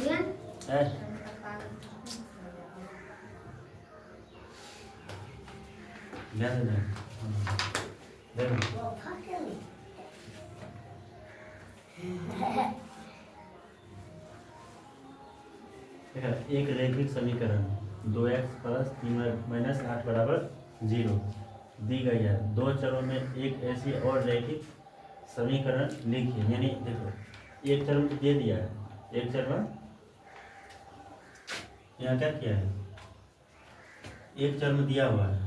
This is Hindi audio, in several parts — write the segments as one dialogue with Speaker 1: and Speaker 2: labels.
Speaker 1: है। ध्यान देना। देखो एक रैखिक समीकरण 2x + 3y - 8 बराबर 0 दी गई है। दो चरों में एक ऐसी और रैखिक समीकरण लिखिए। यानी देखो एक चर में दे दिया है, एक चर में यहाँ क्या किया है, एक चर में दिया हुआ है,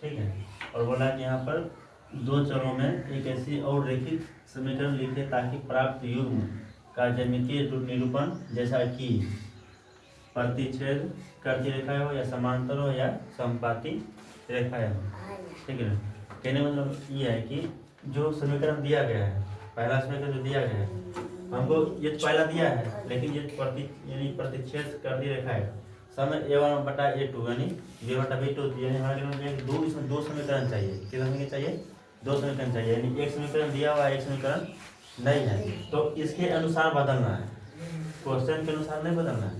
Speaker 1: ठीक है। और बोला कि यहाँ पर दो चरों में एक ऐसी और रैखिक समीकरण लिखे ताकि प्राप्त युग्म का ज्यामितीय निरूपण जैसा कि प्रतिच्छेद करती रेखाएं हो या समांतर हो या समपाती रेखाएं हो, ठीक है। कहने मतलब ये है कि जो समीकरण दिया गया है, पहला समीकरण जो दिया गया है हमको, ये तो पहला दिया है, लेकिन ये यानी प्रतिच्छेद करती रेखा है समय a1/a2 यानी b/b2, यानी हमारे दो, इसमें दो समीकरण चाहिए। कितने समीकरण चाहिए? दो समीकरण चाहिए। यानी एक समीकरण दिया हुआ है, एक समीकरण नहीं है, तो इसके अनुसार बदलना है, क्वेश्चन के अनुसार नहीं बदलना है।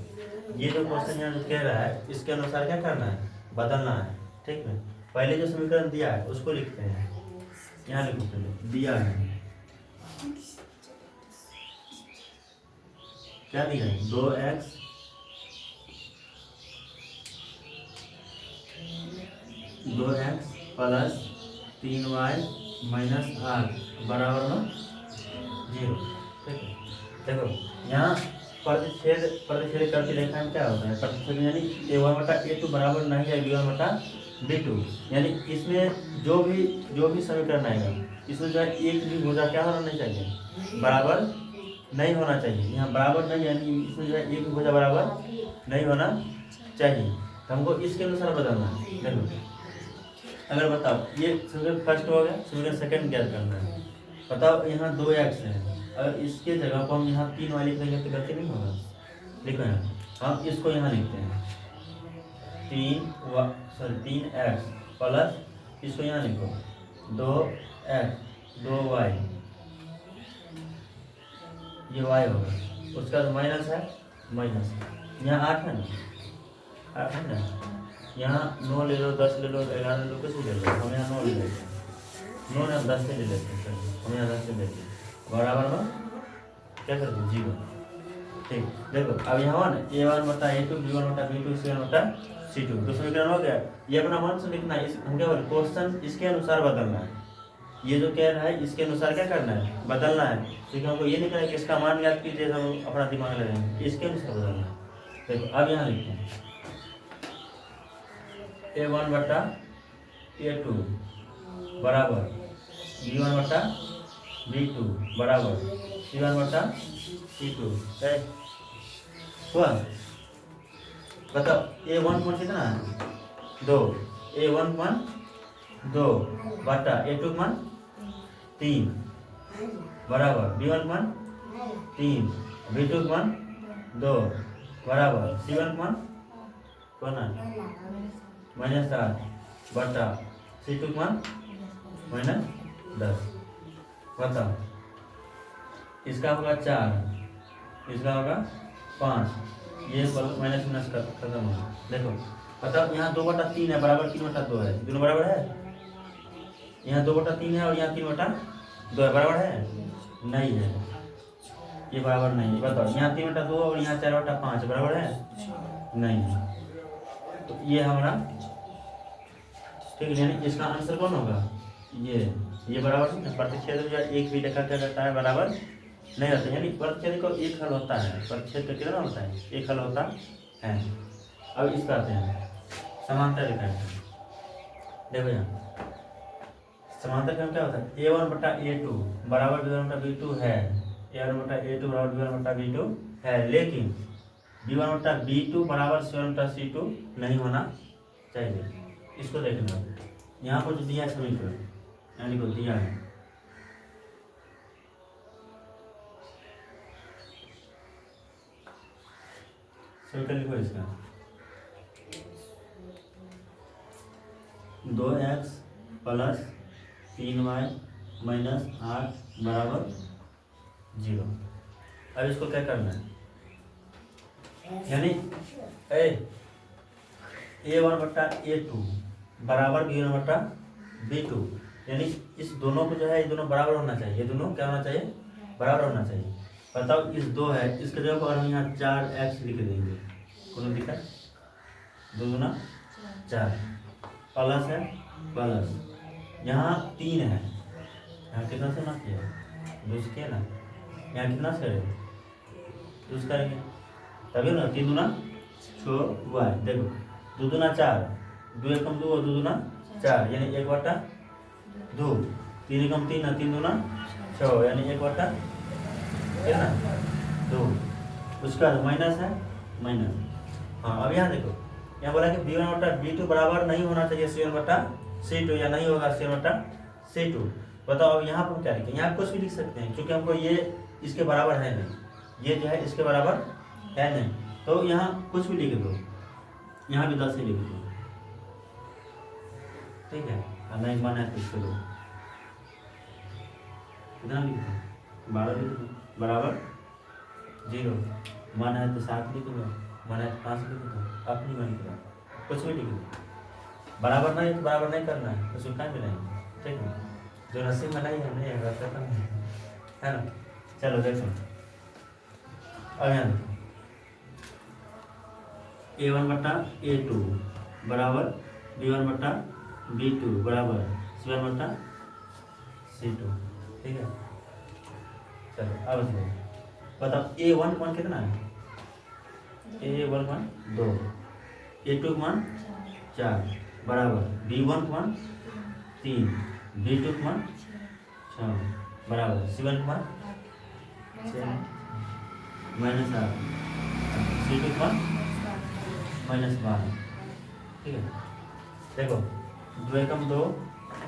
Speaker 1: ये जो क्वेश्चन यहाँ कह रहा है इसके अनुसार क्या करना है, बदलना है, ठीक है। पहले जो समीकरण दिया है उसको लिखते हैं, यहाँ लिखो पहले दिया है, क्या दिया है, 2x + 3y - 8 बराबर में 0, ठीक है। देखो यहाँ प्रतिच्छेद करती रेखा में क्या होता है, प्रतिच्छेद यानी a1/a2 बराबर नहीं है b1/b2, यानी इसमें जो भी समीकरण आएगा इसमें जो है एक भी भुजा क्या होना नहीं चाहिए, बराबर नहीं होना चाहिए। यहाँ बराबर नहीं, यानी इसमें जो है एक भी भुजा बराबर नहीं होना चाहिए। तो हमको इसके अनुसार बदलना है। देखो अगर बताओ ये समीकरण फर्स्ट हो गया, समीकरण सेकंड क्या करना है, बताओ यहाँ 2x है, अगर इसके जगह को हम यहाँ 3y लिख देंगे तो गलती नहीं होगा। देखो यहाँ हम इसको यहाँ लिखते हैं 3x प्लस इसको यहाँ लिखो 2x 2y, ये y होगा, उसका माइनस है, माइनस यहाँ 8 है ना, 8 है ना, यहाँ 9 ले लो, 10 ले लो, 11 ले लो, कुछ भी ले लो, हम यहाँ 9 ले लेते हैं, 9 ने 10 से ले लेते हैं, हम यहाँ 10 से लेते हैं, बराबर में क्या करते हैं 0, ठीक। देखो अब यहाँ हुआ ना a1/a2 b1/b2 c1/c2, तो समीकरण हो गया। ये अपना मन से लिखना है, हम क्या बोले क्वेश्चन इसके अनुसार बदलना है, ये जो कह रहा है इसके अनुसार क्या करना है, बदलना है। ठीक है, हमको ये नहीं करना है कि इसका मान याद कीजिए हम अपना दिमाग लगाएंगे, इसके अनुसार बदलना है। देखो अब यहाँ लिखते हैं a1/a2 बराबर b1/b2 बराबर c1/c2, हुआ। बताओ a1 कौन कितना है, 2, a1 मान 2 बटा a2 मान 3 बराबर b1 मान 3 b2 मान 2 बराबर c1 मान कौन है -8 बटा c2 मान -10। बताओ इसका होगा 4, इसका होगा 5, ये माइनस माइनस खत्म होगा। देखो बताओ यहाँ 2/3 है बराबर 3/2 है, दोनों बराबर है, यहाँ 2/3 है और यहाँ 3/2 है, बराबर है नहीं है, ये बराबर नहीं है। बताओ यहाँ 3/2 और यहाँ 4/5 बराबर है नहीं है, तो ये हमारा ठीक है। यानी इसका आंसर कौन होगा, ये बराबर है। प्रतिच्छेद में एक भी रेखा क्या करता है, बराबर नहीं होता, यानी प्रतिच्छेद को एक हल होता है, प्रतिच्छेद का कितना होता है, एक हल होता है। अब इस पर आते हैं समांतर रेखा। देखो यहाँ समांतर क्रम क्या होता है, a1/a2 बराबर b1/b2 है, a1/a2 बराबर b1/b2 है, लेकिन b1/b2 बराबर c1/c2 नहीं होना चाहिए। इसको देखना, यहाँ पर जो दिया है समीकरण, यहाँ लिखो दिया है समीकरण, लिखो इसका 2x + 3y - 8 बराबर 0। अब इसको क्या करना है, यानी A1/A2 बराबर B1 बटा B2, यानी इस दोनों को जो है ये दोनों बराबर होना चाहिए, ये दोनों क्या होना चाहिए, बराबर होना चाहिए। बताओ इस 2 है, इसके जगह पर हम यहाँ 4x लिख देंगे, कौन लिखा है 2 दूना 4 प्लस है प्लस, यहाँ 3 है, यहाँ कितना से ना किया 2 से किया ना, यहाँ कितना से करेंगे 2 से करेंगे तभी ना 3 दूना 6 हुआ है। देखो 2 दूना 4, 2 एकम 2 और 2 दूना 4 यानी 1/2, 3 एकम 3 है 3 दूना 6 यानी 1/2। उसका माइनस है माइनस। हाँ अब यहाँ देखो, यहाँ बोला कि B1/B2 बराबर नहीं होना चाहिए C1/C2 या नहीं होगा C1/C2। बताओ अब यहाँ पर क्या लिखें, यहाँ कुछ भी लिख सकते हैं क्योंकि हमको ये इसके बराबर है नहीं, ये जो है इसके बराबर है नहीं, तो यहाँ कुछ भी लिख दो, यहाँ भी 10 ही लिख दो, ठीक है। और नहीं माना है तो इसको दो, कितना लिख दो 12 लिख दो बराबर 0, माना है तो 7 लिख दो, माना है तो 5 लिख दो, अपनी मन करो कुछ भी लिख दो, बराबर नहीं तो बराबर नहीं करना है तो सुनना भी नहीं, ठीक है। जो नसीब में नहीं है नहीं है खत्म है ना। चलो देखो अब यहाँ देखो A1/A2 बराबर B1/B2 बराबर C1/C2, ठीक है। चलो अब बताओ A1 मान कितना है, A1 मान 2, A2 मान 4 बराबर B1 मान 3, B2 मान 6 बराबर C1 मान -8, C2 मान -12, ठीक है। देखो 2 एकम 2,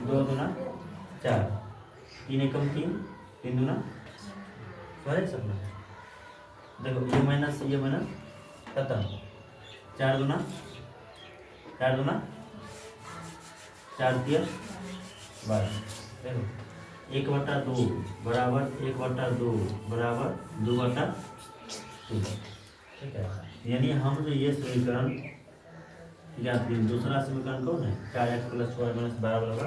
Speaker 1: 2 दूना 4, 3 एकम 3, 3 दूना सही सकना। देखो ये माइनस खत्म, 4 दूना 4 3 12। देखो 1/2 बराबर 1/2 बराबर 2/2, ठीक है। यानी हम जो ये समीकरण याद करें, दूसरा समीकरण कौन है 4x + 4y - 12 बराबर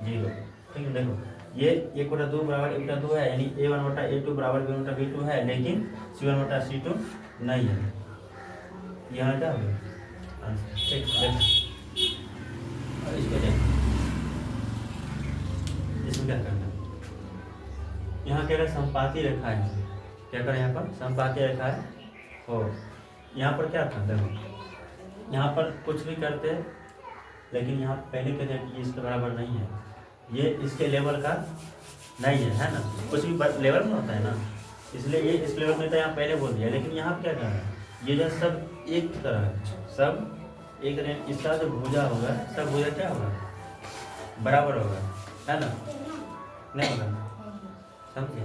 Speaker 1: 0, ठीक है। देखो ये 1/2 बराबर 1/2 है, यानी A1/A2 बराबर B1/B2 है, लेकिन C1/C2 नहीं है, यहाँ क्या होगा ठीक। देखो इसको देखो, इसमें क्या करना है, यहाँ कह रहे संपाती रेखा है, क्या करें यहाँ पर संपाती रेखा है, और यहाँ पर क्या था देखो, यहाँ पर कुछ भी करते लेकिन यहाँ पहले कहते हैं कि इसके बराबर नहीं है, ये इसके लेवल का नहीं है ना, कुछ भी लेवल में होता है ना, इसलिए ये इस लेवल में तो यहाँ पहले बोल दिया, लेकिन यहाँ क्या कर रहा है, ये जो सब एक तरह है, सब एक इसका जो भुजा होगा सब भुजा क्या होगा बराबर होगा, है ना, नहीं होगा, समझे।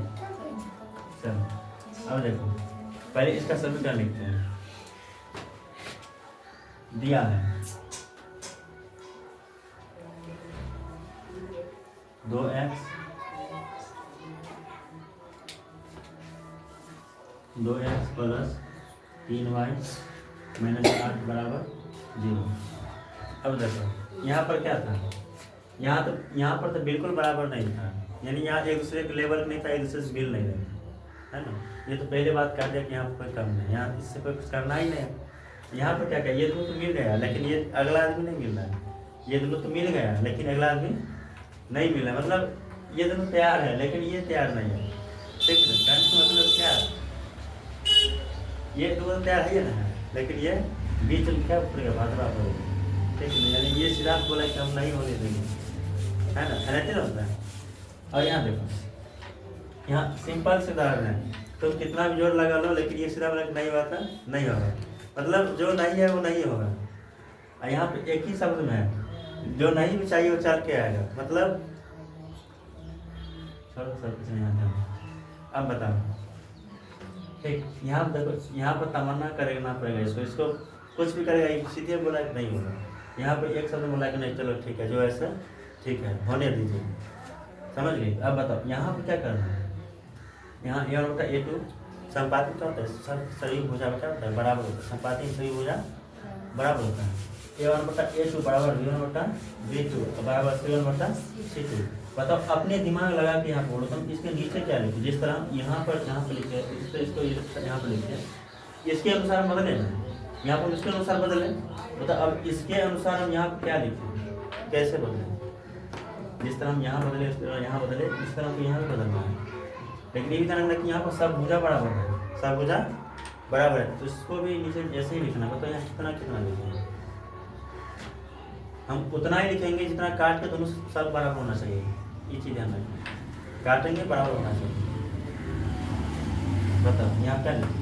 Speaker 1: चलो अब देखो पहले इसका समीकरण लिखते हैं, दिया है 2x + 3y - 8 बराबर 0। अब देखो यहाँ पर क्या था, यहाँ पर तो बिल्कुल बराबर नहीं था, यानी यहाँ एक दूसरे के लेवल नहीं था, एक दूसरे से मिल नहीं रहे, है ना। ये तो पहले बात कर दिया कि यहाँ पर कोई कम नहीं, यहाँ इससे कोई कुछ करना ही नहीं है। यहाँ पर क्या ये दोनों तो मिल गया, लेकिन ये अगला आदमी नहीं मिल रहा है, ये दोनों तो मिल गया लेकिन अगला आदमी नहीं मिला, मतलब ये दोनों तैयार है लेकिन ये तैयार नहीं है, ठीक है। मतलब क्या ये दोनों तैयार है ना, लेकिन ये बीच में क्या पड़ेगा भाजपा पड़ेगा, ठीक है। यानी ये सीधा बोला कि हम नहीं होने देंगे, है ना, रहते ना होता है। और यहाँ देखो यहाँ सिंपल से उदाहरण है, तो कितना भी जोर लगा लो लेकिन ये सीधा बोला नहीं हुआ था नहीं होगा, मतलब जो नहीं है वो नहीं होगा। और यहाँ पे एक ही शब्द में है, जो नहीं भी चाहिए वो चल के आएगा, मतलब छोड़ो सब कुछ नहीं आता। अब बताओ ठीक, यहाँ देखो यहाँ पर तमन्ना करना पड़ेगा इसको कुछ भी करेगा, सीधे बोला कि नहीं होगा, यहाँ पर एक शब्द बोला कि नहीं चलो ठीक है जो ऐसा ठीक है होने दीजिए, समझ गए। अब बताओ यहाँ पर क्या करना है, यहाँ A1/A2 संपाति क्या होता है, सभी भुजा क्या होता है, बराबर होता है। संपाति सभी भुजा बराबर होता है। A1/A2 बराबर B1/B2 बराबर C1/C2। बताओ अपने दिमाग लगा के यहाँ बोलो तुम इसके नीचे क्या लिखे, जिस तरह यहाँ पर जहाँ पर लिखे इस तरह इसको यहाँ पर लिखे, इसके अनुसार बदले ना, यहाँ पर इसके अनुसार बदले। बताओ अब इसके अनुसार हम यहाँ पर क्या लिखें, कैसे बदले, जिस तरह हम यहाँ बदले इस तरह यहाँ बदले, इस तरह को यहाँ भी बदलना है। लेकिन ये भी ध्यान रखना कि यहाँ पर सब भुजा बराबर है, सब भुजा बराबर है, तो इसको भी नीचे ऐसे ही लिखना। बताओ यहाँ कितना कितना लिखेंगे, हम उतना ही लिखेंगे जितना काट के दोनों सब बराबर होना चाहिए। ये चीज़ ध्यान रखना, काटेंगे बराबर होना चाहिए। बताओ यहाँ क्या लिखें,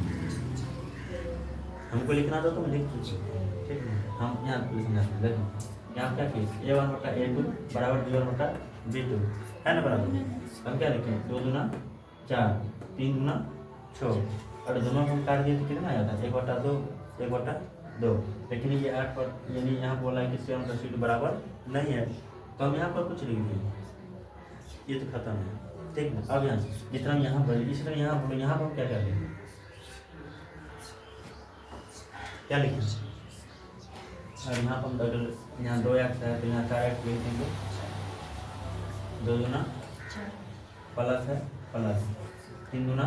Speaker 1: हमको लिखना था तो मैं लिख दीजिए, ठीक है। हम यहाँ समझाते हैं, देखो यहाँ क्या किए, A1/A2 बराबर B1/B2 है ना बराबर। हम क्या लिखें, 2 दूना 4, 3 दूना 6, और दोनों को हम काट दिए तो कितना आया था, 1/2 1/2। लेकिन ये 8 पर यानी यहाँ बोला है कि C1/C2 बराबर नहीं है, तो हम यहाँ पर कुछ लिख दिए, ये तो खत्म है, ठीक है। अब यहाँ जितना हम यहाँ बोले इस तरह यहाँ बोलो, यहाँ पर हम क्या कर देंगे, क्या लिखें, और यहाँ पर अगर यहाँ 2 एक्स है तो यहाँ 4 एक्स लिख देंगे। 2 दूना प्लस है प्लस, 3 दूना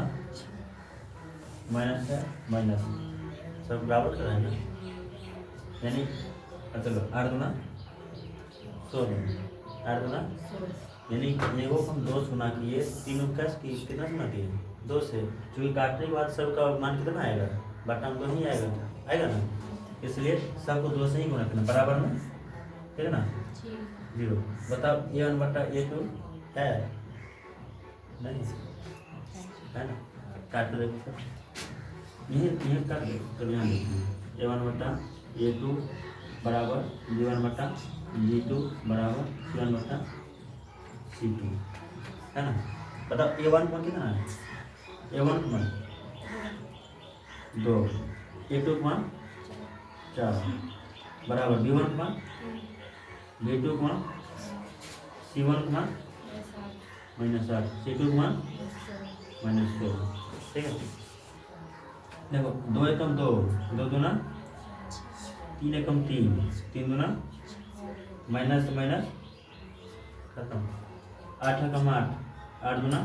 Speaker 1: माइनस है माइनस, सब बराबर कर रहे हैं ना, यानी चलो 8 दूना 16, 8 दूना यानी ये वो हम 2 गुना किए, 3 कैश की कितना गुना किए 2 से, क्योंकि काटने के बाद सबका मान कितना आएगा, बटा में 2 ही आएगा ना, इसलिए सबको 2 से ही गुना करना बराबर में, ठीक है ना, 0। बताओ A1/A2 है नहीं है ना, काट देखो यही काट दे, तो यहाँ देखिए A1/A2 बराबर B1/B2 बराबर C1/C2 है ना। बताओ A1 मान कितना है, A1 मान 2, A2 मान 4 बराबर B1 मान B2 मान C1 मान -8, C2 मान -4, ठीक है। देखो 2 एकम 2, 2 दूना 3 एकम 3, 3 दूना माइनस माइनस खत्म, 8 एकम 8, 8 दूना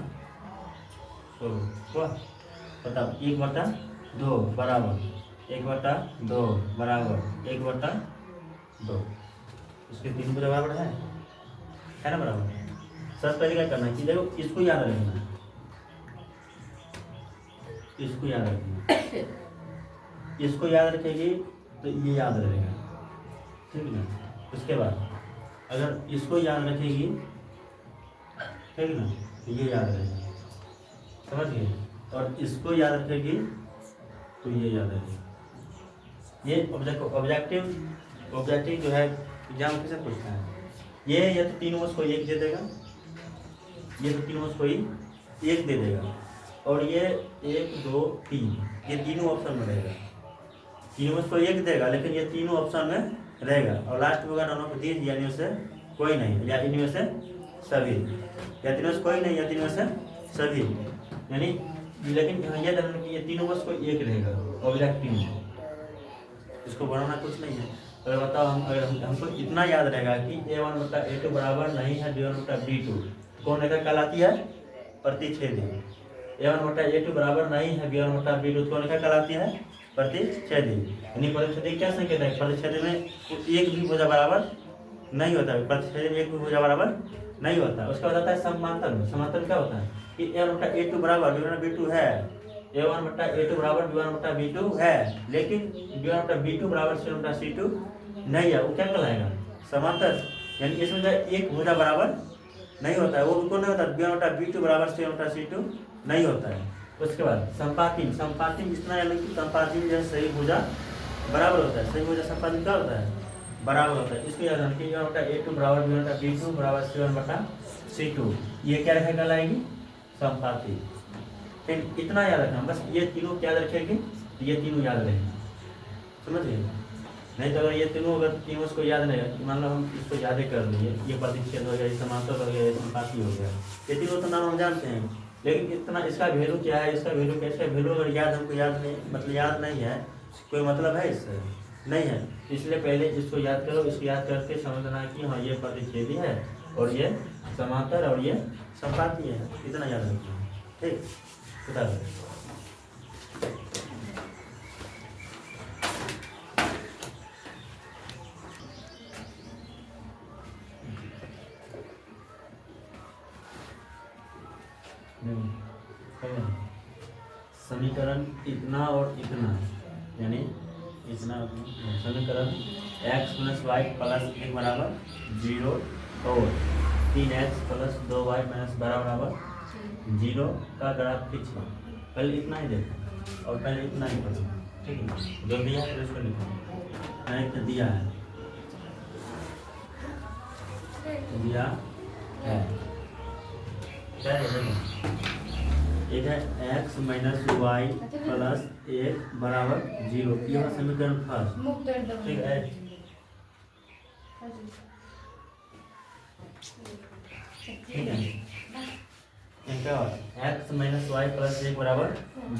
Speaker 1: 16। बताओ 1/2 बराबर 1/2 बराबर 1/2, इसके 3 को बराबर है ना बराबर। सबसे पहले क्या करना है कि देखो इसको याद रखना, इसको याद रखना, इसको याद रखेगी तो ये याद रहेगा, ठीक है ना। उसके बाद अगर इसको याद रखेगी, ठीक है ना, तो ये याद रहेगा, समझ गए, और इसको याद रखेगी तो ये याद रहेगा। ये ऑब्जेक्टिव जो है एग्जाम किसे पूछता है, ये या तो तीनों उसको 1 दे देगा, ये तो तीनों उसको 1 दे देगा, और ये 1 2 3 ये तीनों ऑप्शन में रहेगा, तीनों उसको 1 देगा, लेकिन ये तीनों ऑप्शन में रहेगा, और लास्ट में होगा दोनों को दीजिए, यानी उससे कोई नहीं, या इनमें से सभी, या तीनों से कोई नहीं, या तीनों से सभी, यानी लेकिन यहाँ ये ध्यान कि ये तीनों बस को 1 रहेगा, ऑब्जेक्टिव, इसको बढ़ाना कुछ नहीं है। अगर बताओ अगर हमको इतना याद रहेगा कि A1/A2 बराबर नहीं है B1/B2, कौन रेखा कहलाती है, प्रतिच्छेदी। A1/A2 बराबर नहीं है B1/B2, कौन रेखा कहलाती है, प्रतिच्छेदी। यानी प्रतिच्छेदी क्या संकेत है, प्रतिच्छेदी में एक भी भुजा बराबर नहीं होता है, प्रतिच्छेदी में एक भी भुजा बराबर नहीं होता। उसके बाद आता है समांतर। समांतर क्या होता है कि A1/A2 बराबर B1/B2 है, A1/A2 बराबर B1/B2 है, लेकिन B1/B2 बराबर C1/C2 नहीं है, वो क्या कहलाएगा, समांतर। यानी इसमें जो एक भुजा बराबर नहीं होता है, वो कौन नहीं होता, B1/B2 बराबर C1/C2 नहीं होता है। उसके बाद संपाती। संपाती इतना यानी कि संपाती में जो सही भुजा बराबर होता है, सही भुजा संपाती क्या होता है, बराबर होता है। इसको याद रखिए A1/A2 बराबर B1/B2 बराबर C1/C2, ये क्या रेखा कहलाएगी, संपाती। फिर इतना याद रखना, बस ये तीनों याद रखेगी तो ये तीनों याद रहेंगे, समझिए। नहीं तो अगर ये तीनों अगर तीनों उसको याद नहीं है, मान लो हम इसको याद कर लिए, ये प्रतिच्छेद हो गया, ये समांतर हो गया, ये संपाती हो गया, ये तीनों तो नाम हम जानते हैं, लेकिन इतना इसका वैल्यू क्या है, इसका वैल्यू कैसे, वैल्यू अगर याद हमको याद नहीं, मतलब याद नहीं है, कोई मतलब है इससे नहीं है। इसलिए पहले इसको याद करो, इसको याद करके समझना है कि हाँ ये प्रतिच्छेदी है और ये समांतर और ये संपाती है, इतना याद रखना है। ठीक, बता दो। समीकरण इतना और इतना, यानी इतना समीकरण x + y + 1 बराबर 0 और 3x + 2y - 12 बराबर 0 का ग्राफ खींचना। पहले इतना ही देखो और पहले इतना ही पढ़ो, ठीक है। जो दिया है उसको लिखो, मैंने तो दिया है क्या है देखो, एक है x - y + 1 बराबर 0, यह समीकरण फर्स्ट, ठीक है। ठीक है, क्या x - y + 1 बराबर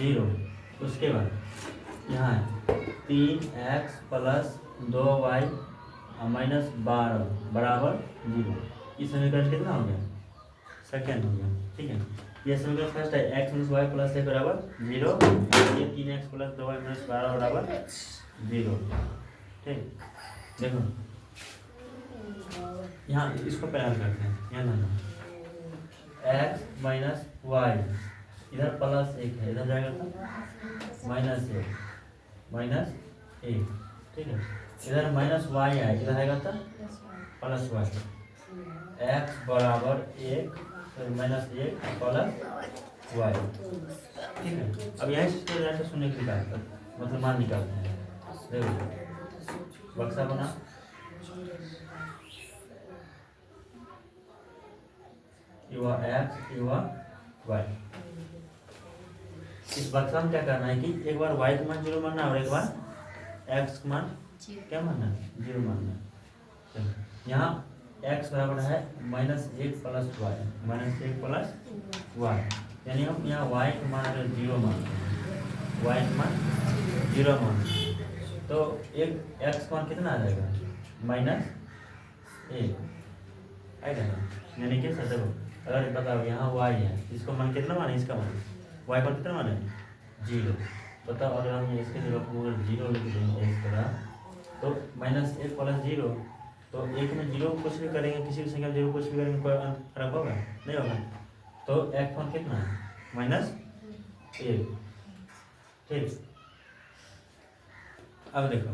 Speaker 1: 0, उसके बाद यहाँ 3x + 2y - 12 बराबर 0, इस समीकरण कितना हो गया, सेकेंड हो गया, ठीक है। ये समीकरण फर्स्ट है, x - y + 1 बराबर 0, ये 3x + 2y - 12 बराबर 0, ठीक। देखो यहाँ इसको प्यार करते हैं, यहाँ ना x - y इधर +1 है, इधर जाएगा तो -1 ठीक है। इधर -y है, इधर आएगा तो +y, x बराबर 1 -1 + y, ठीक है। अब यहाँ से शून्य निकालते हैं, मतलब मान निकालते हैं। देखो बक्सा बना, युवा x युवा y। इस बक्सा में क्या करना है कि एक बार y का मान 0 मानना है और एक बार x का मान क्या मानना है, 0 मानना है। यहाँ x बराबर है -1 + y, -1 + y, यानी हम यहाँ y का मान अगर 0 मानते हैं, y का मान 0 मानते हैं, तो एक x का मान कितना आ जाएगा, -1 आएगा ना, यानी कि सर देखो अगर बताओ यहाँ y है, इसको मान कितना माने, इसका मान y पर कितना माने 0, बताओ अगर हम इसके जगह पर 0 लिख देंगे इस तरह, तो -1 + 0, तो एक में 0 कुछ भी करेंगे, किसी भी संख्या में 0 कुछ भी करेंगे, कोई फर्क होगा नहीं होगा, तो x मान कितना है -1, ठीक। अब देखो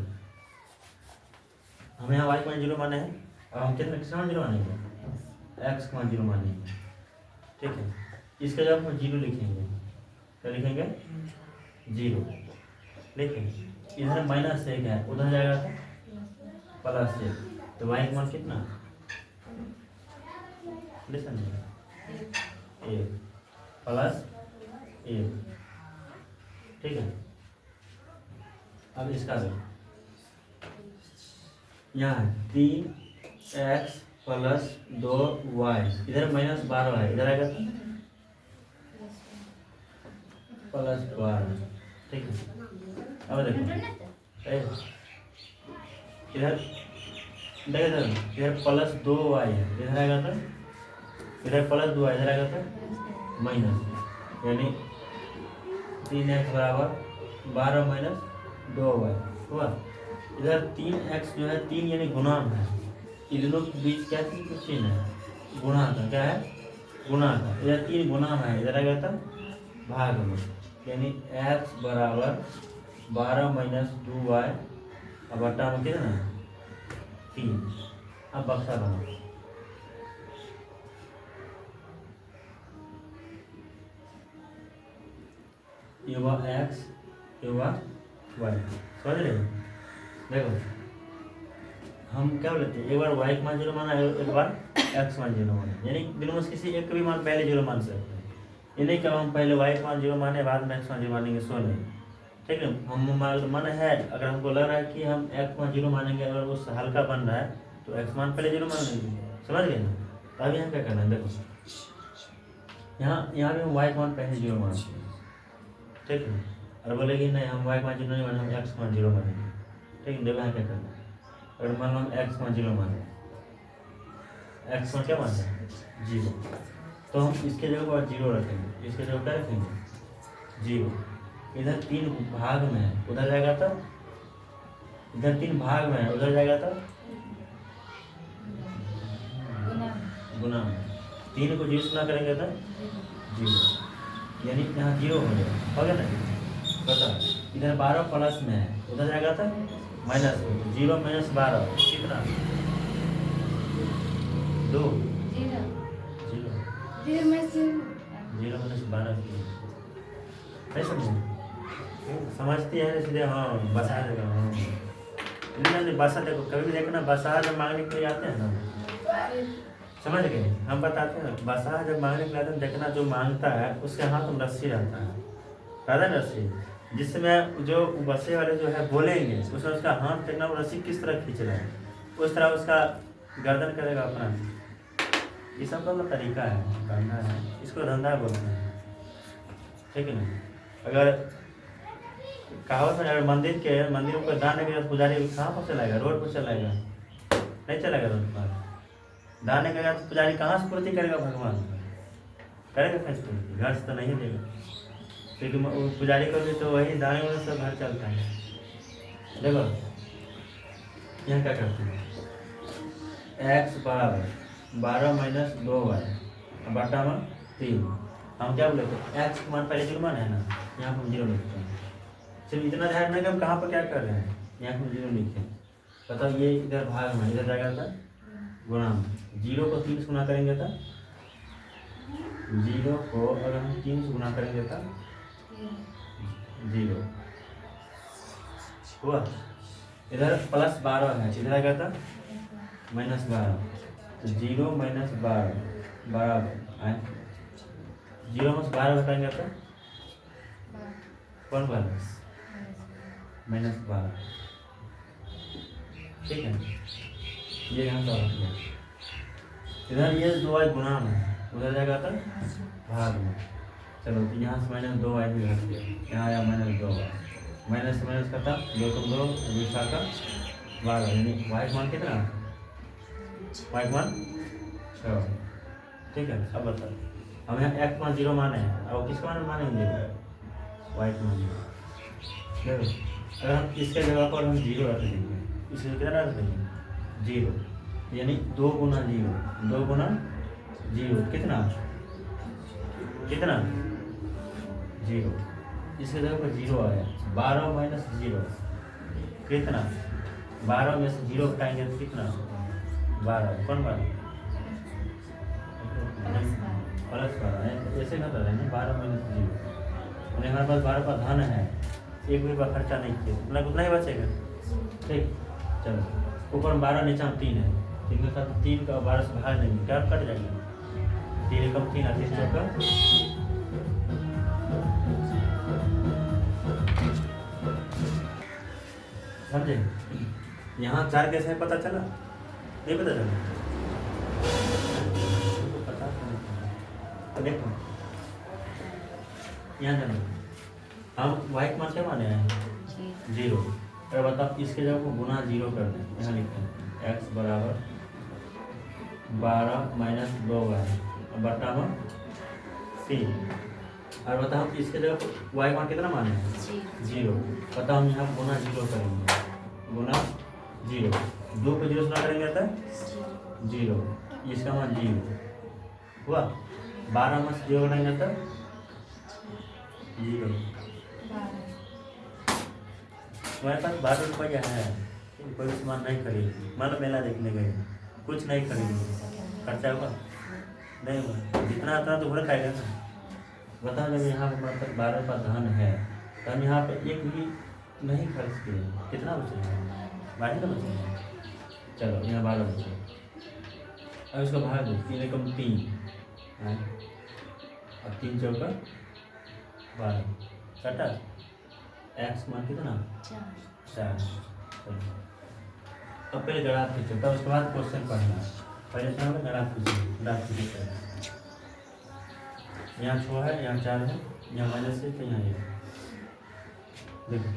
Speaker 1: हम यहाँ y मान 0 माने हैं, अब हम कितना मान 0 मानेंगे, x मान 0 मानेंगे, ठीक है। इसके जगह हम 0 लिखेंगे, क्या लिखेंगे 0 लिखेंगे, इधर -1 है, उधर जाएगा +1, तो y का मान कितना, लिसन 1 + 1, ठीक है। अब इसका यहाँ 3x + 2y, इधर -12 है, इधर आएगा +12, ठीक है। अब देखो इधर +2y है, इधर आएगा तो इधर +2y, इधर आएगा तो माइनस, यानी 3x बराबर 12 - 2y हुआ। इधर 3x जो है 3 यानी गुणांक है, इन दोनों के बीच क्या चिन्ह है, गुणा का, क्या है गुणा का, इधर 3 गुना है, इधर आएगा तो भाग में, यानी x बराबर 12 - 2y अब बट्टा में कितना 3। अब बक्सा बनाओ, युवा x युवा y, समझ रहे हो। देखो हम क्या बोलते हैं, एक बार y का मान 0 माना है, एक बार x मान 0 माना, यानी दोनों में से किसी एक का भी मान पहले 0 मान सकते हैं। ये नहीं कि हम पहले y का मान 0 माने बाद में x मान 0 मानेंगे, सो नहीं, ठीक है। हम मन है, अगर हमको लग रहा है कि हम x मान 0 मानेंगे, अगर वो हल्का बन रहा है तो x मान पहले 0 मान लेंगे, समझ गए ना। अब यहाँ क्या करना है, देखो यहाँ भी हम वाई मान पहले जीरो मानेंगे, ठीक है। और बोलेगी नहीं हम वाई मान जीरो नहीं माने, हम एक्स मान जीरो मानेंगे, ठीक है। देखो यहाँ क्या करना है, अगर मान लो हम एक्स मान जीरो माने, एक्स मान क्या मानते हैं जीरो, तो हम इसके जगह पर जीरो रखेंगे, इसके जगह क्या रखेंगे जीरो। इधर 3 भाग में है, उधर जाएगा तो इधर 3 भाग में है, उधर जाएगा तो गुना में। 3 को 0 से गुना करेंगे तो जीरो, यानी यहाँ जीरो हो गया ना। बता इधर 12 प्लस में है, उधर जाएगा तो माइनस में, 0 माइनस 12 कितना 2 0 माइनस 12 नहीं समझे, समझती है सीधे हाँ बसा देगा। हाँ नहीं बसा देखो, कभी भी देखो ना बसा जब मांगने के लिए आते हैं ना, समझ गए, हम बताते हैं बसा जब मांगने के लिए आते हैं, देखना जो मांगता है उसके हाथ में रस्सी रहता है, रहता है रस्सी, जिसमें जो बसे वाले जो है बोलेंगे उसमें उसका हाथ देखना वो रस्सी किस तरह खींच रहा है, उस तरह उसका गर्दन करेगा अपना। ये सब का तरीका है करना है, इसको धंधा बोलते हैं, ठीक है ना। अगर कहावत में अगर मंदिरों पर दान के पुजारी कहाँ पर चलाएगा, रोड पर चलाएगा, नहीं चलेगा रोड पर। दान के तो पुजारी कहाँ से पूर्ति करेगा, भगवान करेगा कैसे पूर्ति, घर से तो नहीं देगा, क्योंकि वो पुजारी को भी तो वही दाने वाले से घर चलता है। देखो यहाँ क्या करते हैं, एक्स बराबर 12 माइनस 2y बटा में 3, हम क्या बोले थे एक्स मान पहले जीरो मान है ना, यहाँ पर जीरो लिखते हैं। सिर्फ इतना ध्यान रखना कि हम कहाँ पर क्या कर रहे हैं, यहाँ पर जीरो लिखे। बताओ ये इधर भाग में, इधर जाएगा था गुणा में, 0 को 3 से गुना करेंगे था, 0 को अगर हम 3 से गुना करेंगे था 0 हुआ। इधर प्लस 12 है, इधर आएगा था माइनस 12, तो 0 माइनस 12 बराबर आए 0 में से 12 घटाएंगे तो कौन बैलेंस माइनस 12, ठीक है। ये यहाँ का हो गया, इधर ये 2y गुना में, उधर जाएगा तो भाग में। चलो तो यहाँ से माइनस 2y भी घट गया, यहाँ आया माइनस 2y, माइनस से माइनस करता 2 तुम 2 दूसरा का 12, यानी y मान कितना, y मान 6, ठीक है। अब बताओ हम यहाँ x मान 0 माने हैं, अब किसका मान मानेंगे y मान 0। देखो अगर हम इसके जगह पर हम 0 रख देंगे, इसमें कितना रख देंगे 0, यानी 2 गुना 0, 2 गुना 0 कितना कितना 0, इसके जगह पर 0 आया, 12 माइनस 0 कितना, 12 में से 0 हटाएंगे तो कितना 12, कौन 12 प्लस 12, ऐसे ना कर रहे हैं 12 माइनस 0, और हमारे पास 12 का धन है, 1 रुपये का खर्चा नहीं किया, उतना ही बचेगा, ठीक। चलो ऊपर 12 नीचे में 3 है, 3 के साथ 3 का 12 से भाग नहीं, क्या कट जाएगा, 3 कम 3 3 चौका, समझे। यहाँ 4 कैसे है पता चला, नहीं पता चला, पता तो देखो यहाँ जाना, हम वाई मान क्या माने हैं 0, अगर बताओ इसके जगह को गुना 0 कर दें, यहाँ लिखते हैं x बराबर 12 माइनस 2y बटा में 3, और बताओ इसके जगह y मान कितना माने हैं 0, बताओ हम यहाँ गुना 0 करेंगे, गुना 0, 2 को 0 से गुना करेंगे तो 0, इसका मान 0 हुआ, 12 में से 0 बनाएंगे तो 0, तुम्हारे पास 12 रुपया है, कोई सामान नहीं खरीदी, मान लो मेला देखने गए, कुछ नहीं खरीदी, खर्चा होगा नहीं होगा, जितना आता तो भर खाएगा ना। बताओ जब यहाँ पर हमारे पास 12 का धन है, तो हम यहाँ पर एक भी नहीं खर्च किए, कितना बचेगा 12 का बचेगा, चलो यहाँ 12 बचे, अब इसका भाग दो, 3 एकम 3 और 3 चौका 12 कटा, एक्स मान कितना 4, अब पहले ग्राफ खींचो, तब उसके बाद क्वेश्चन पढ़ना, पहले ग्राफ खींचो, ग्राफ खींचो। यहाँ 6 है, यहाँ 4 है, यहाँ माइनस 1 है, यहाँ 1। देखो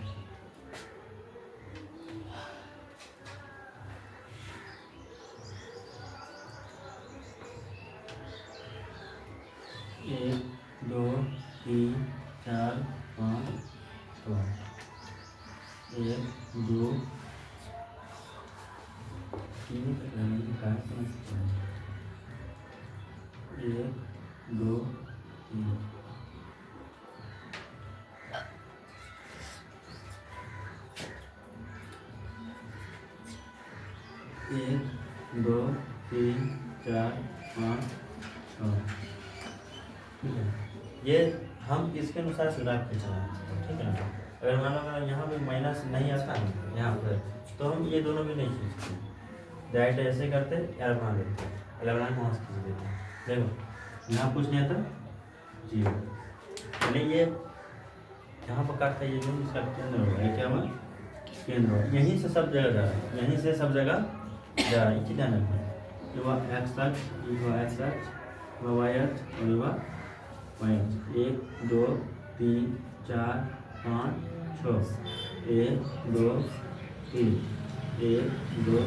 Speaker 1: 1 2 3 4 5 6 1 2 3 तक रहने की कार्य समझ सकते हैं। 1 2 3 1 2 3 4 5 6। ठीक है, ये हम इसके अनुसार से ग्राफ खींच रहे हैं। ठीक है ना, अगर मान लो अगर यहाँ पे माइनस नहीं आता है यहाँ पर, तो हम ये दोनों भी नहीं खींचते, डायरेक्ट ऐसे करते एल बना देते, एल बना के वहाँ से खींच देते हैं। देखो यहाँ कुछ नहीं आता, 0, यानी ये यहाँ पर काटता है, ये जो इसका केंद्र होगा, ये क्या हुआ, केंद्र होगा। यहीं से सब जगह जा रहा है, यहीं से सब जगह जा रहा है, ये ध्यान रखना। ये हुआ एक्स अक्ष, ये हुआ एक्स अक्ष, हुआ वाई अक्ष, और ये हुआ वाई अक्ष। 1 2 3 4 5 6 1 2 3 1 2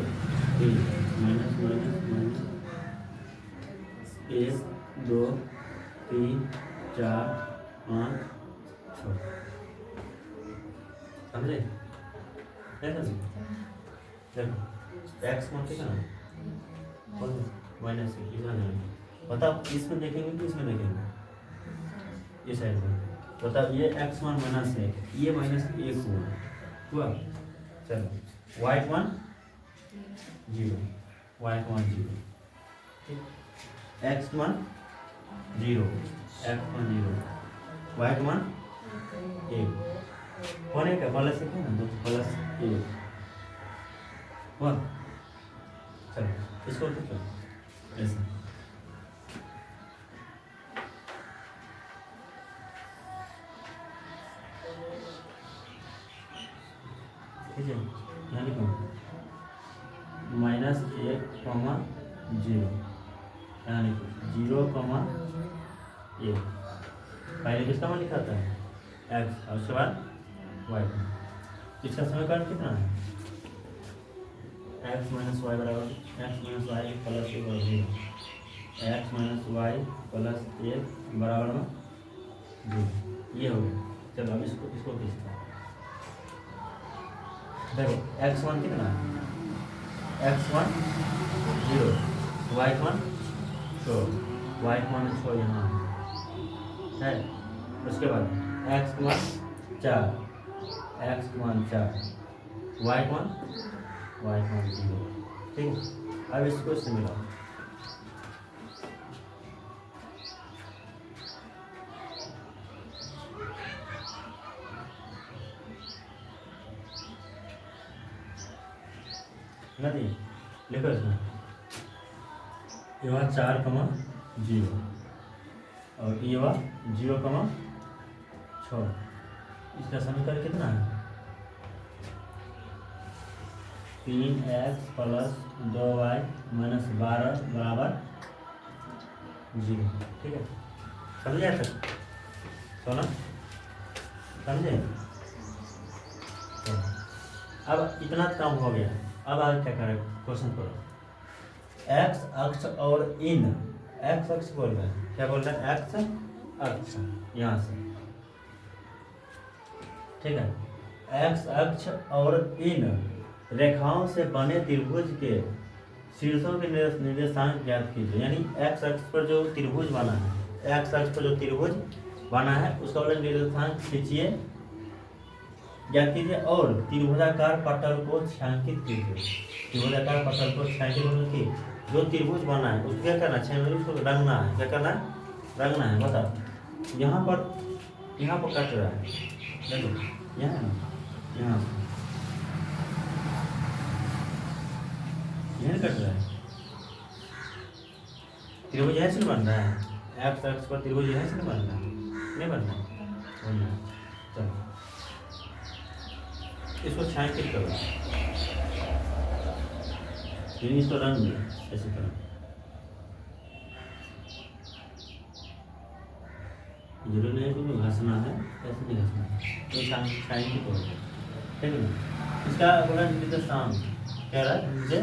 Speaker 1: 3 माइनस माइनस माइनस 1 2 3 4 5 6। समझे? देखो एक्स मान कितना है, माइनस 1, कितना है बताओ, इसमें देखेंगे कि इसमें देखेंगे, ये साइड में बताओ। ये एक्स मान माइनस 1, ये माइनस 1 हुआ। चलो वाई मान 0, वाई मान 0, ठीक, एक्स मान 0, एक्स मान 0, वाई मान 1 होने का प्लस 1 है ना, तो प्लस 1 हुआ। चलो इसको ठीक है ऐसे, ठीक है, यहाँ लिखो -1, 0, यहाँ लिखो 0, 1। पहले किसका मान लिखा था, एक्स, और उसके बाद वाई। इसका समीकरण कितना है, एक्स माइनस वाई बराबर एक्स माइनस वाई प्लस 1 और 0, एक्स माइनस वाई प्लस 1 बराबर में 0, ये हो गया। चलो अब इसको खींचते हैं। देखो एक्स वन कितना है, x one 0, y one 6, y one 6 यहाँ है। उसके बाद x one 4, x one 4, y one 0, ठीक है। अब इसको इससे मिलाओ, नहीं लिखो इसमें, ये हुआ 4, 0, और ये हुआ 0, 6। इसका समीकरण कितना है, 3x प्लस 2y माइनस 12 बराबर 0, ठीक है। समझे तक, सोना समझे? अब इतना काम हो गया, अब आगे क्या करें, क्वेश्चन पढ़ो। एक्स अक्ष और इन, एक्स अक्ष बोल रहे हैं, क्या बोल रहे हैं, एक्स अक्ष यहाँ से, ठीक है। एक्स अक्ष और इन रेखाओं से बने त्रिभुज के शीर्षों के निर्देशांक ज्ञात कीजिए। यानी एक्स अक्ष पर जो त्रिभुज बना है, एक्स अक्ष पर जो त्रिभुज बना है उसका वाला निर्देशांक खींचिए, ज्ञात कीजिए, और त्रिभुजाकार पटल को छायांकित कीजिए। त्रिभुजाकार पटल को छायांकित करने की जो त्रिभुज बना है उसको क्या करना है, उसको रंगना है। क्या करना है, रंगना है। बताओ यहाँ पर कट रहा है, देखो यहाँ ना, यहाँ कट रहा है, त्रिभुज यहाँ से बन रहा है, एक्स अक्ष पर त्रिभुज यहाँ से बन रहा है, नहीं बन रहा है। चलो इसको छायांकित करो, इसको रंग में ऐसे करो, जरूरी नहीं कि तुम्हें घसना है, ऐसे नहीं घसना है, तो साइन की तौर पर, ठीक है ना। इसका बोला नीचे शाम, क्या रहा है नीचे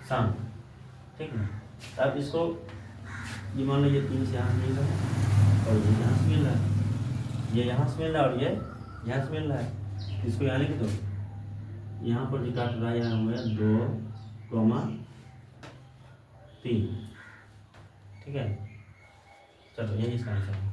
Speaker 1: शाम, ठीक है ना। अब इसको ये मान लो ये 3 से यहाँ मिल रहा है और ये यहाँ से मिल रहा है, ये यहाँ से मिल रहा है और ये यहाँ से मिल रहा है, इसको यहाँ लिख दो। यहाँ पर जो काट रहा है यहाँ हुआ 2,3, ठीक है। चलो यही इसका आंसर है।